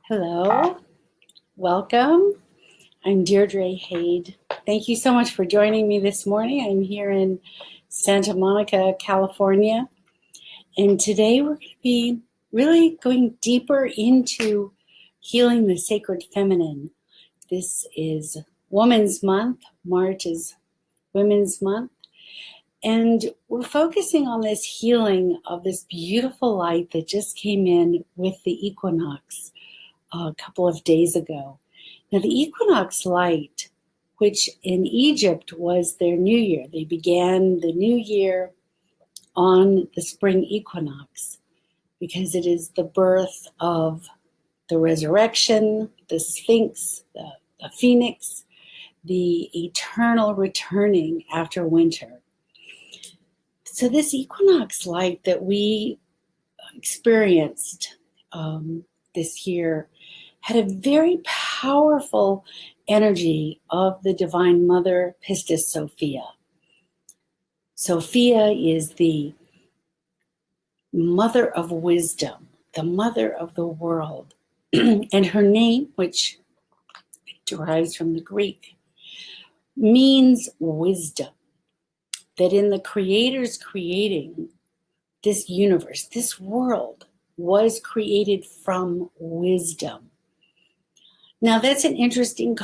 Hello, welcome. I'm Deirdre Hade. Thank you so much for joining me this morning. I'm here in Santa Monica, California, and today we're going to be really going deeper into healing the sacred feminine. This is Women's Month. March is Women's Month, and we're focusing on this healing of this beautiful light that just came in with the equinox a couple of days ago. Now, the equinox light, which in Egypt was their new year, they began the new year on the spring equinox because it is the birth of the resurrection, the sphinx, the phoenix, the eternal returning after winter. So this equinox light that we experienced this year had a very powerful energy of the Divine Mother, Pistis Sophia. Sophia is the mother of wisdom, the mother of the world. And her name, which derives from the Greek, means wisdom. That in the Creator's creating this universe, this world was created from wisdom. Now, that's an interesting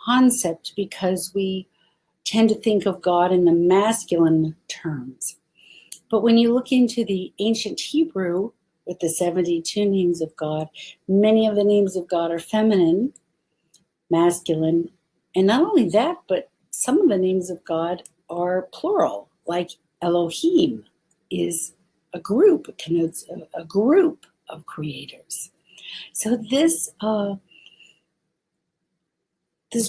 concept because we tend to think of God in the masculine terms. But when you look into the ancient Hebrew with the 72 names of God, many of the names of God are feminine, masculine, and not only that, but some of the names of God are plural, like Elohim is a group, it connotes a group of creators. So this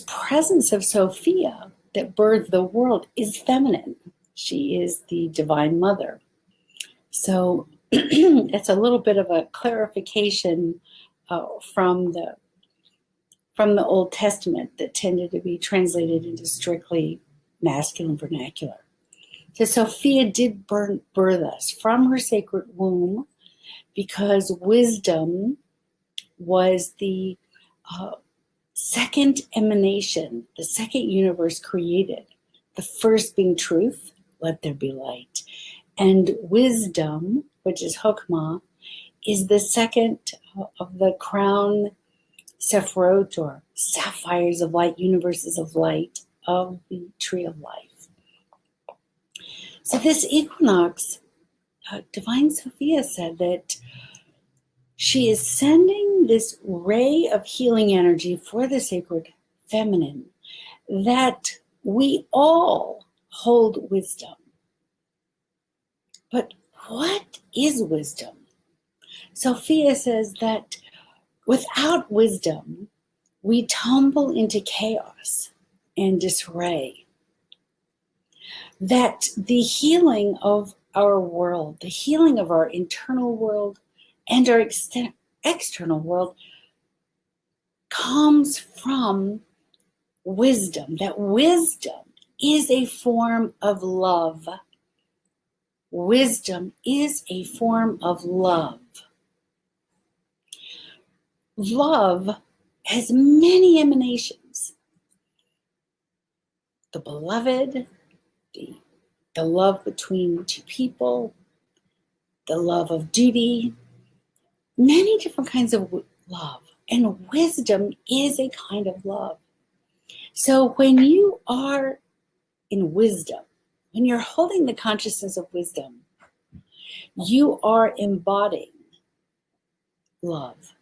presence of Sophia that birthed the world is feminine. She is the Divine Mother. So it's a little bit of a clarification from the Old Testament that tended to be translated into strictly masculine vernacular. So Sophia did birth us from her sacred womb because wisdom was the second emanation, the second universe created, the first being truth, let there be light. And wisdom, which is Chokmah, is the second of the crown Sephirot, or sapphires of light, universes of light, of the tree of life. So this equinox, Divine Sophia said that she is sending this ray of healing energy for the sacred feminine, that we all hold wisdom. But what is wisdom? Sophia says that without wisdom, we tumble into chaos and disarray. That the healing of our world, the healing of our internal world, and our external world comes from wisdom, that wisdom is a form of love. Wisdom is a form of love. Love has many emanations. The beloved, the love between two people, the love of duty, many different kinds of love, and wisdom is a kind of love. So when you are in wisdom, when you're holding the consciousness of wisdom, you are embodying love.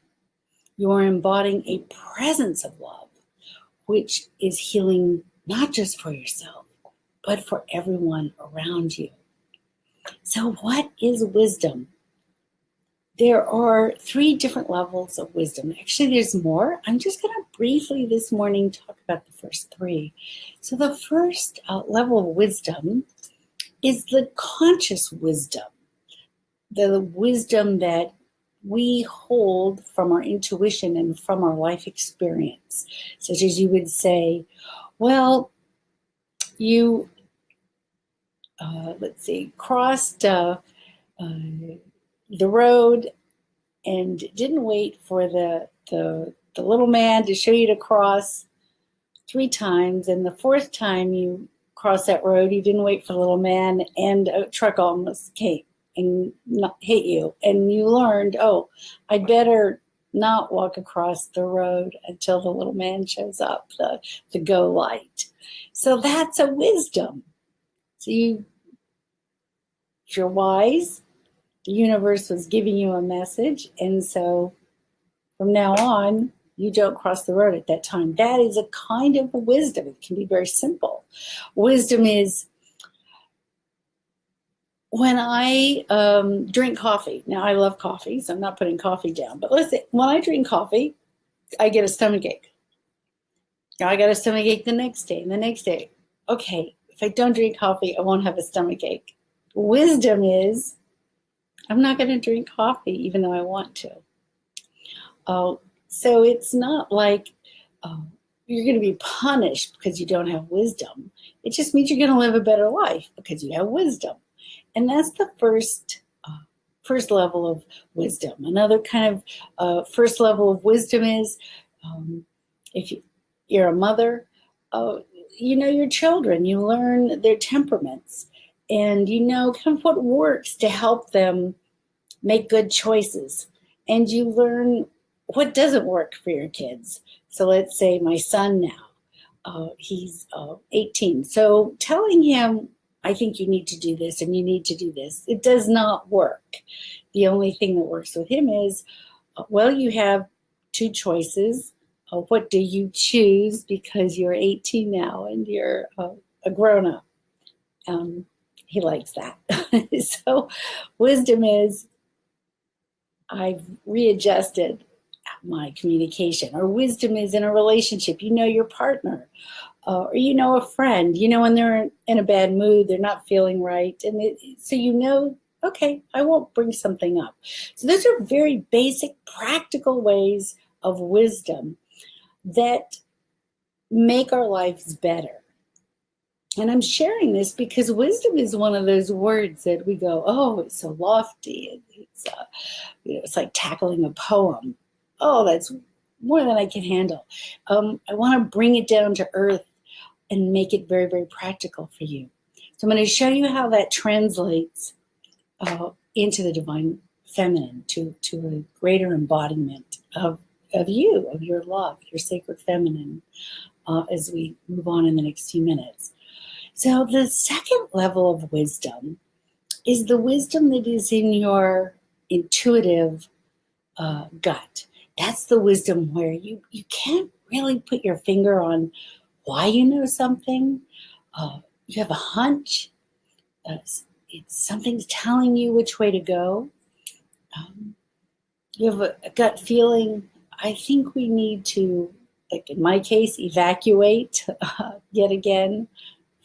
You are embodying a presence of love, which is healing not just for yourself, but for everyone around you. So what is wisdom? There are 3 different levels of wisdom. Actually, there's more. I'm just going to briefly this morning talk about the first 3. So the first level of wisdom is the conscious wisdom, the wisdom that we hold from our intuition and from our life experience, such as you would say, well, you, crossed the road and didn't wait for the the little man to show you to cross 3 times, and the 4th time you cross that road, you didn't wait for the little man, and a truck almost came and hit you, and you learned, oh, I'd better not walk across the road until the little man shows up, the go light. So that's a wisdom. So if you're wise, the universe was giving you a message, and so from now on, you don't cross the road at that time. That is a kind of wisdom. It can be very simple. Wisdom is when I drink coffee. Now, I love coffee, so I'm not putting coffee down. But listen, when I drink coffee, I get a stomachache. Now, I got a stomachache the next day and the next day. Okay, if I don't drink coffee, I won't have a stomachache. Wisdom is I'm not going to drink coffee even though I want to. So it's not like you're going to be punished because you don't have wisdom. It just means you're going to live a better life because you have wisdom. And that's the first level of wisdom. Another kind of first level of wisdom is if you're a mother, you know your children. You learn their temperaments. And you know kind of what works to help them make good choices. And you learn what doesn't work for your kids. So let's say my son now, he's 18. So telling him, I think you need to do this and you need to do this, it does not work. The only thing that works with him is, well, you have 2 choices. What do you choose because you're 18 now and you're a grown-up? He likes that. So wisdom is I've readjusted my communication. Or wisdom is in a relationship. You know your partner. Or you know a friend. You know when they're in a bad mood, they're not feeling right. And so you know, okay, I won't bring something up. So those are very basic, practical ways of wisdom that make our lives better. And I'm sharing this because wisdom is one of those words that we go, oh, it's so lofty. It's like tackling a poem. Oh, that's more than I can handle. I want to bring it down to earth and make it very, very practical for you. So I'm going to show you how that translates into the divine feminine, to a greater embodiment of you, of your love, your sacred feminine, as we move on in the next few minutes. So the second level of wisdom is the wisdom that is in your intuitive gut. That's the wisdom where you can't really put your finger on why you know something. You have a hunch. Something's telling you which way to go. You have a gut feeling. I think we need to, like in my case, evacuate yet again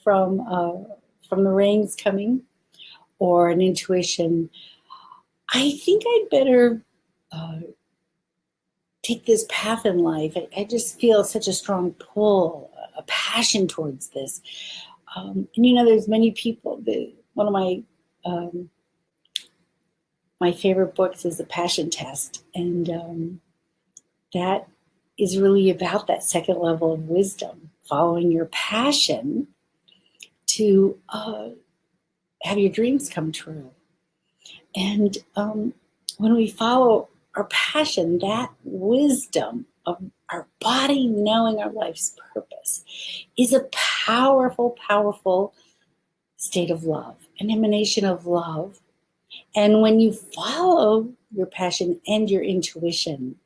from the rains coming, or an intuition. I think I'd better take this path in life. I just feel such a strong pull, a passion towards this. And you know, there's many people. One of my favorite books is The Passion Test, and that is really about that second level of wisdom, following your passion to have your dreams come true. And when we follow our passion, that wisdom of our body knowing our life's purpose is a powerful, powerful state of love, an emanation of love. And when you follow your passion and your intuition,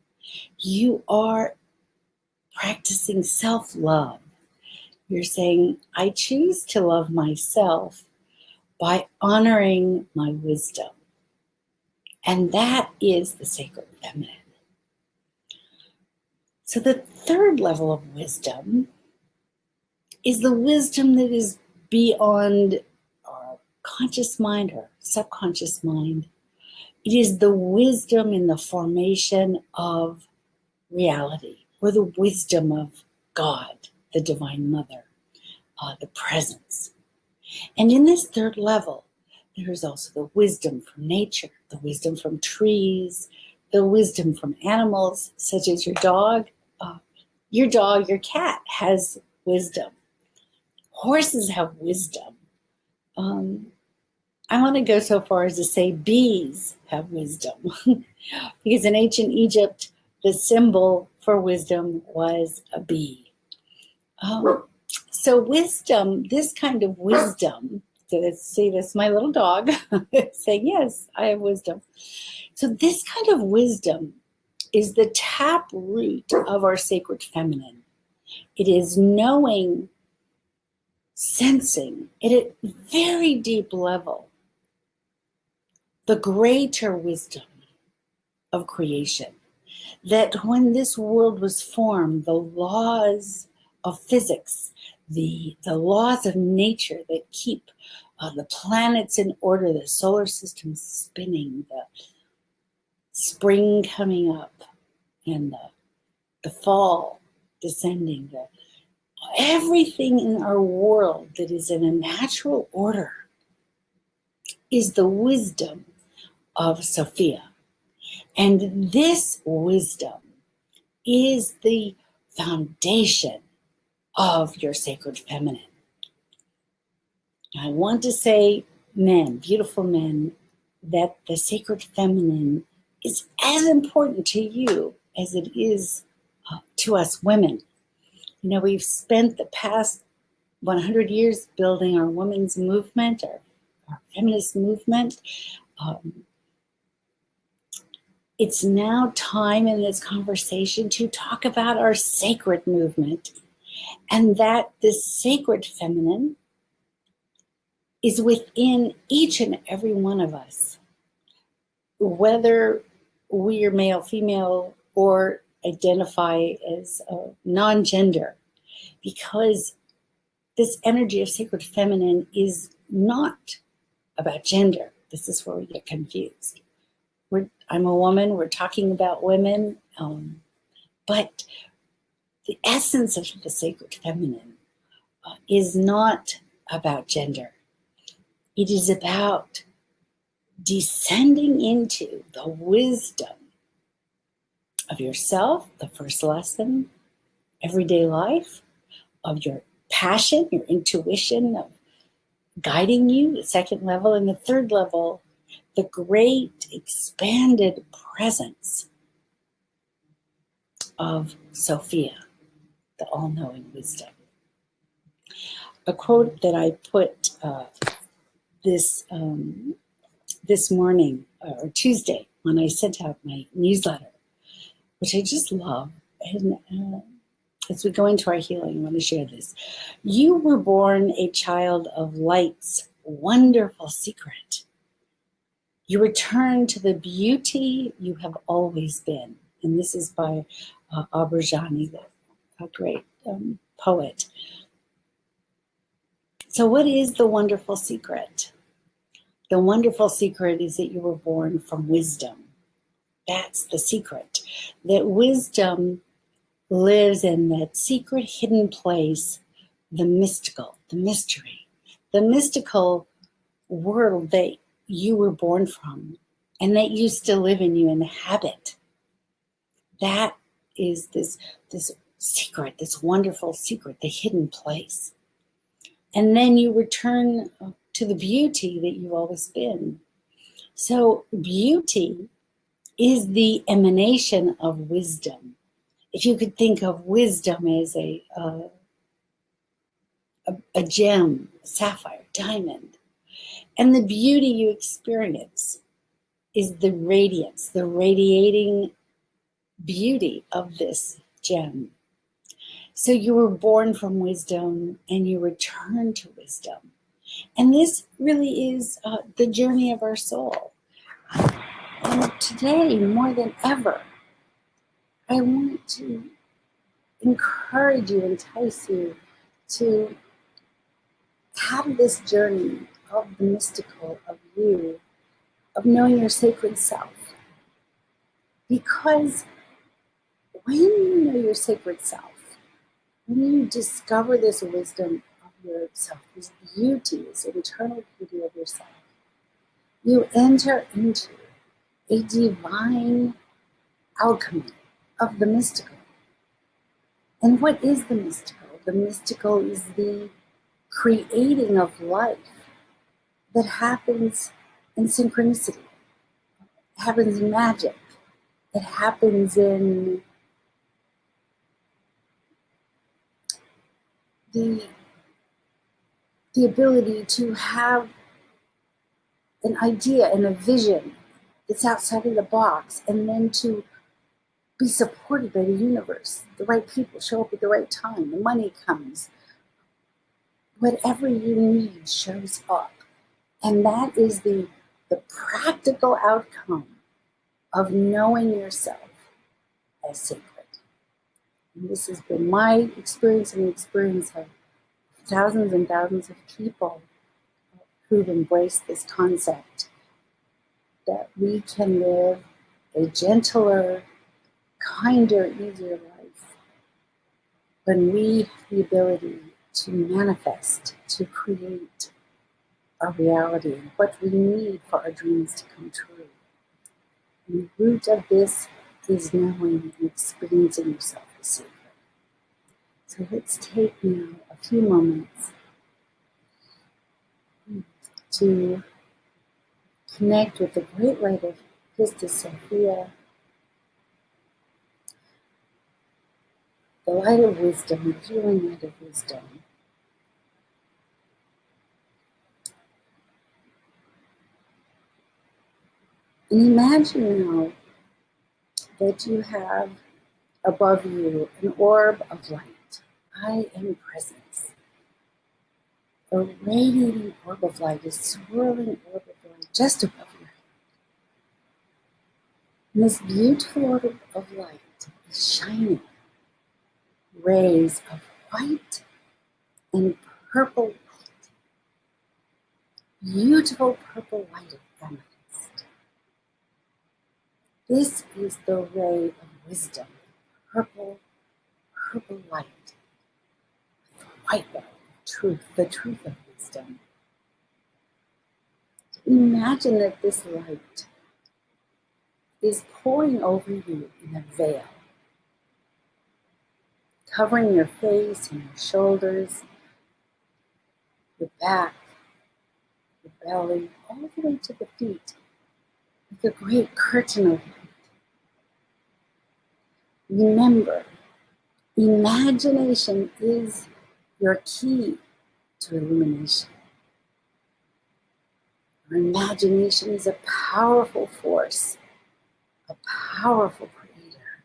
you are practicing self-love. You're saying, I choose to love myself by honoring my wisdom. And that is the sacred feminine. So the third level of wisdom is the wisdom that is beyond our conscious mind or subconscious mind. It is the wisdom in the formation of reality, or the wisdom of God, the Divine Mother, the presence. And in this third level, there is also the wisdom from nature, the wisdom from trees, the wisdom from animals, such as your dog. Your cat has wisdom. Horses have wisdom. I want to go so far as to say bees have wisdom. Because in ancient Egypt, the symbol for wisdom was a bee. So wisdom, this kind of wisdom, so let's see, that's my little dog saying, yes, I have wisdom. So this kind of wisdom is the tap root of our sacred feminine. It is knowing, sensing at a very deep level the greater wisdom of creation. That when this world was formed, the laws of physics, the laws of nature that keep the planets in order, the solar system spinning, the spring coming up, and the fall descending, everything in our world that is in a natural order is the wisdom of Sophia. And this wisdom is the foundation of your sacred feminine. I want to say, men, beautiful men, that the sacred feminine is as important to you as it is to us women. You know, we've spent the past 100 years building our women's movement, our feminist movement. It's now time in this conversation to talk about our sacred movement, and that this sacred feminine is within each and every one of us, whether we are male, female, or identify as non-gender, because this energy of sacred feminine is not about gender. This is where we get confused. I'm a woman, we're talking about women, but the essence of the sacred feminine is not about gender. It is about descending into the wisdom of yourself, the first lesson, everyday life, of your passion, your intuition, of guiding you, the second level, and the third level, the great expanded presence of Sophia, the all-knowing wisdom. A quote that I put this morning, or Tuesday, when I sent out my newsletter, which I just love, and as we go into our healing, I want to share this. You were born a child of light's wonderful secret. You return to the beauty you have always been. And this is by Aberjani, a great poet. So what is the wonderful secret? The wonderful secret is that you were born from wisdom. That's the secret. That wisdom lives in that secret hidden place, the mystical, the mystery, the mystical world that you were born from and that you still live in, you inhabit. That is this secret, this wonderful secret, the hidden place. And then you return to the beauty that you've always been. So beauty is the emanation of wisdom. If you could think of wisdom as a gem, sapphire, diamond, and the beauty you experience is the radiance, the radiating beauty of this gem. So you were born from wisdom and you return to wisdom. And this really is the journey of our soul. And today, more than ever, I want to encourage you, entice you to have this journey of the mystical, of you, of knowing your sacred self. Because when you know your sacred self, when you discover this wisdom of yourself, this beauty, this internal beauty of yourself, you enter into a divine alchemy of the mystical. And what is the mystical? The mystical is the creating of life that happens in synchronicity. It happens in magic. It happens in the ability to have an idea and a vision that's outside of the box, and then to be supported by the universe. The right people show up at the right time. The money comes. Whatever you need shows up. And that is the practical outcome of knowing yourself as sacred. And this has been my experience and the experience of thousands and thousands of people who've embraced this concept that we can live a gentler, kinder, easier life when we have the ability to manifest, to create our reality and what we need for our dreams to come true. And the root of this is knowing and experiencing yourself as sacred. So let's take now a few moments to connect with the great light of Pistis Sophia, the light of wisdom, the healing light of wisdom. And imagine now that you have above you an orb of light. I am presence. A radiating orb of light, a swirling orb of light just above your head. And this beautiful orb of light is shining rays of white and purple light. Beautiful purple light of amethyst. This is the ray of wisdom, purple light, with white light, truth, the truth of wisdom. Imagine that this light is pouring over you in a veil, covering your face and your shoulders, your back, your belly, all the way to the feet, like a great curtain of light. Remember, imagination is your key to illumination. Your imagination is a powerful force, a powerful creator.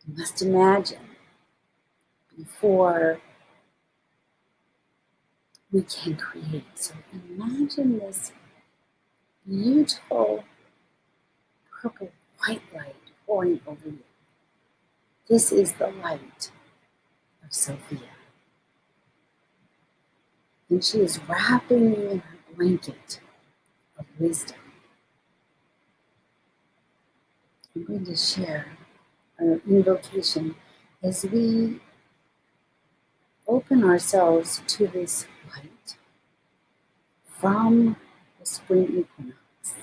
You must imagine before we can create. So imagine this beautiful purple white light pouring over you. This is the light of Sophia. And she is wrapping you in her blanket of wisdom. I'm going to share our invocation as we open ourselves to this light from the spring equinox.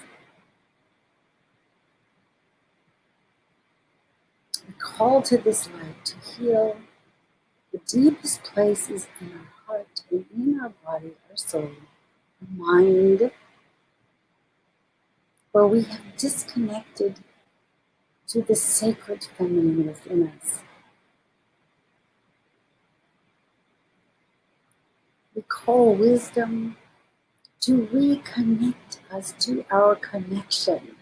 We call to this light to heal the deepest places in our heart and in our body, our soul, our mind, where we have disconnected to the sacred feminine within us. We call wisdom to reconnect us to our connection,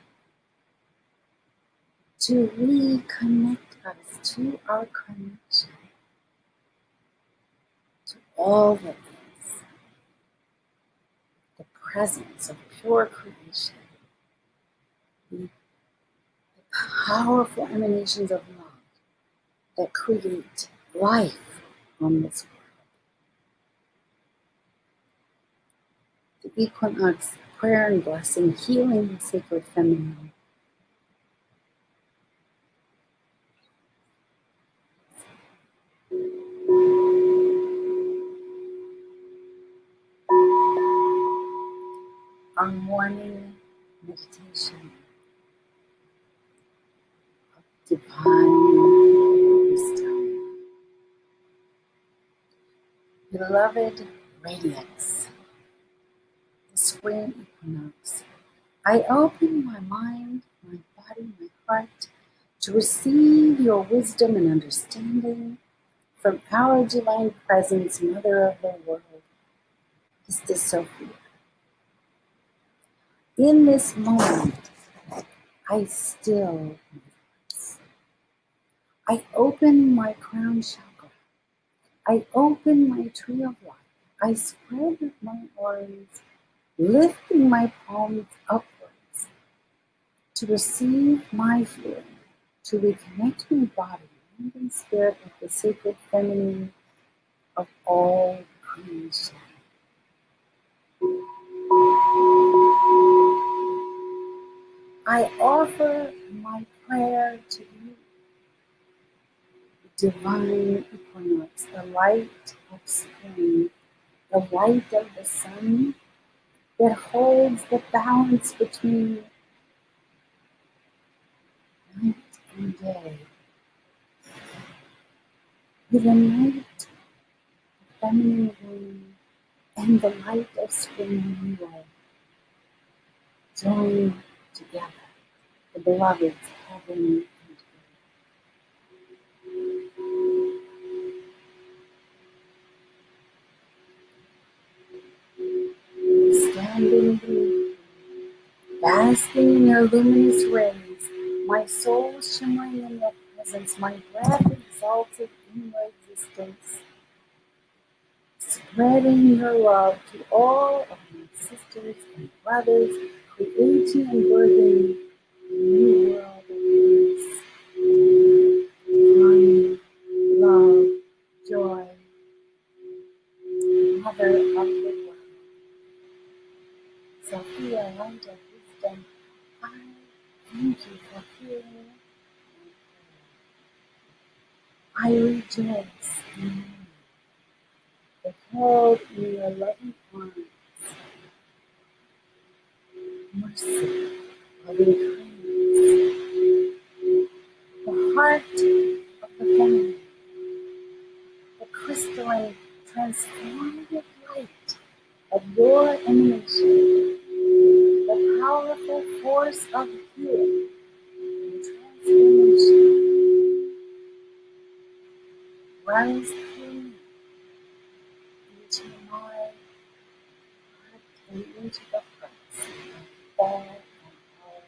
to reconnect us to our connection, to all that is, the presence of pure creation, the powerful emanations of love that create life on this world. The Equinox prayer and blessing, healing the sacred feminine. Our morning meditation. divine wisdom, beloved radiance, the spring equinox. I open my mind, my body, my heart to receive your wisdom and understanding from our divine presence, Mother of the world, Sister Sophia. In this moment, I still my voice. I open my crown chakra. I open my tree of life. I spread my arms, lifting my palms upwards to receive my healing, to reconnect my body, mind, and spirit with the sacred feminine of all creation. I offer my prayer to you, the divine equinox, the light of spring, the light of the sun that holds the balance between night and day. With the night, the feminine womb, and the light of spring you are joined together, the beloveds, heaven and earth. Standing beneath, basking in their luminous rays, my soul shimmering in their presence, my breath exalted in your existence, spreading your love to all of my sisters and brothers, creating and birthing a new world of peace, harmony, love, joy, Mother of the world. Sophia, light of wisdom, I thank you for hearing my prayer. I rejoice in you, held in your loving arms, mercy, loving kindness, the heart of the feminine, the crystalline, transformative light of your emanation, the powerful force of healing and transformation, runs through me into my heart and into the hearts of all and all.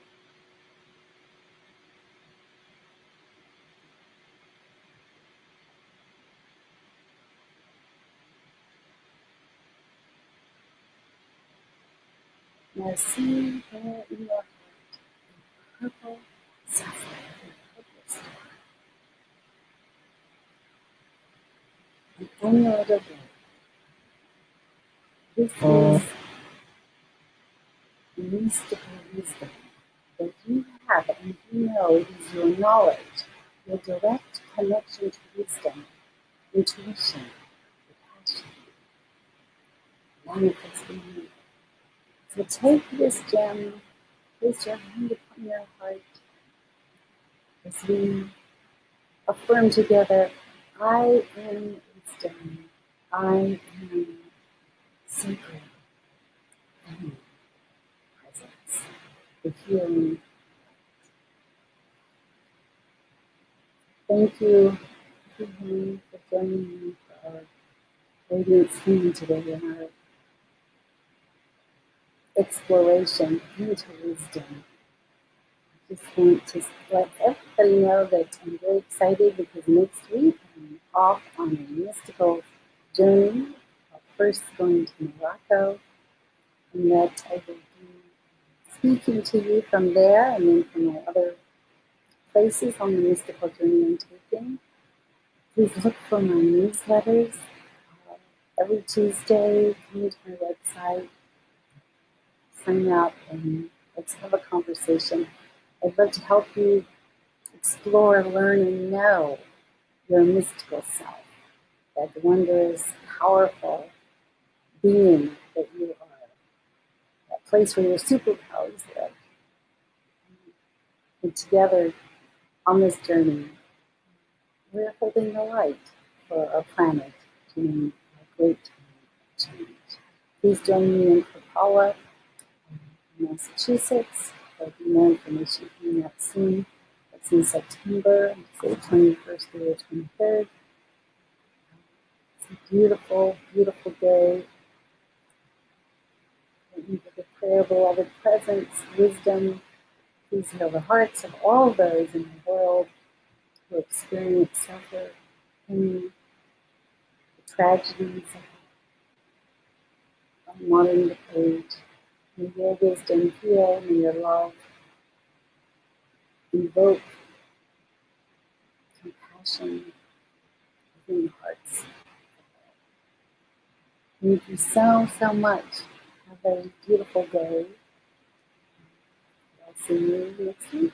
Now see there in your heart a purple sapphire, a purple star, an emerald of light. This is mystical wisdom that you have and you know it is your knowledge, your direct connection to wisdom, intuition, passion, manifesting you. So take this gem, place your hand upon your heart as we affirm together, I am wisdom, I am sacred feminine presence, the healing. Thank you, everyone, for joining me for our radiance healing today in our exploration into wisdom. I just want to let everybody know that I'm very excited because next week I'm off on a mystical journey, first going to Morocco, and that I will be speaking to you from there and then from my other places on the mystical journey I'm taking. Please look for my newsletters every Tuesday. Come to my website, sign up, and let's have a conversation. I'd love to help you explore, learn, and know your mystical self, that wondrous, powerful being that you are, that place where your superpowers live. And together, on this journey, we're holding the light for our planet during a great time of change. Please join me in Kapala, Massachusetts. There'll be more information coming up soon. That's in September, so 21st through the 23rd. It's a beautiful, beautiful day. With the prayer, beloved presence, wisdom, please heal the hearts of all those in the world who experience suffer, pain, the tragedies of modern age. May your wisdom heal, may your love invoke compassion within the hearts. Thank you so, so much. Have a beautiful day. I'll see you next week.